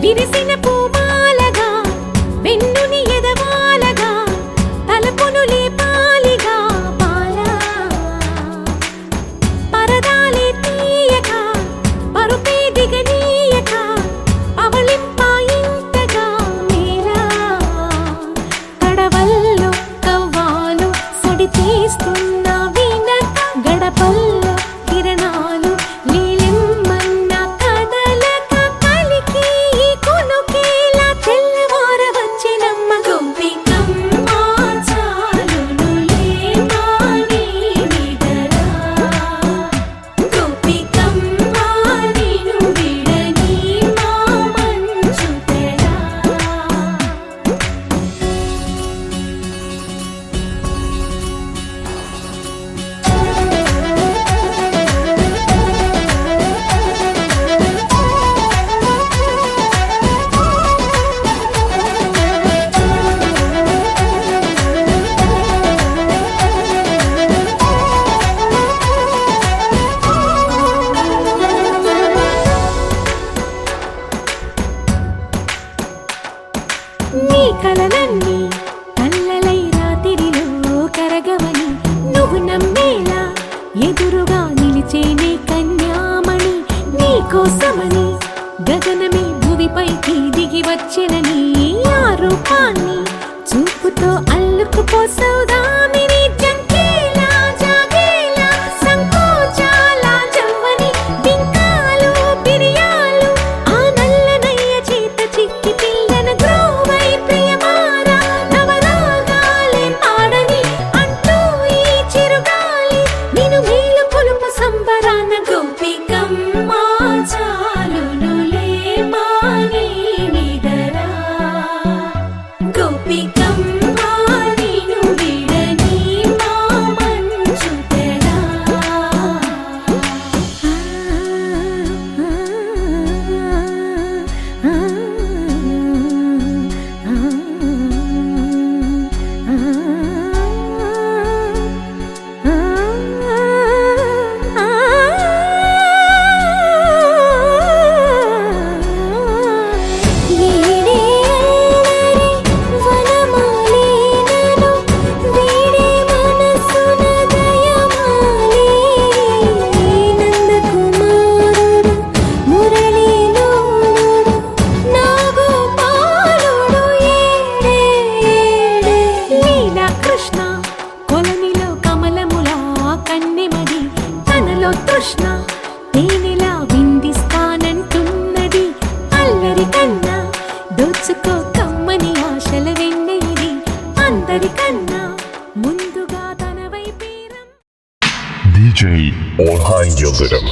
విరిసిన పూమాలగా వెన్నుని ఎదవాలగా తలపును లేపాలిగా బాలా పరదాలే తీయక పరుపే దిగనీయక అవలింపాయింతగా మేలా కడవల్లో కవ్వాలు సడి చేస్తున్న వినక గడపల్లో కిరణాలు నీ కలలన్నీ కల్లలై రాత్రిలో కరగవని నువ్వు నమ్మేలా ఎదురుగా నిలిచేనే కన్యామణి నీ కోసమని గగనమే భువిపైకి దిగి వచ్చెనని ఆ రూపాన్ని చూపుతో అల్లుకుపోసౌదామిని జంకేలా జాగేలా సంకోచాల జవ్వని బింకాలు బిరియాలు ఆ నల్లనయ్య చేత చిక్కి పిల్లన గ్రోవై ప్రియమార నవరాగాలే పాడని అంటూ ఈ చిరుగాలి నిన్ను మేలు కొలుపు సంబరాన గోపికమ్మ చాలునులే మాని నిదరా గోపికమ్మ నీలో తృష్ణ తేనెలా విందిస్తానంటున్నది అల్లరి కన్నా దోచుకో కమ్మని ఆశల వెన్నెయిది అందరికన్నా ముందుగా తన వైపేరం DJ Orhan Yıldırım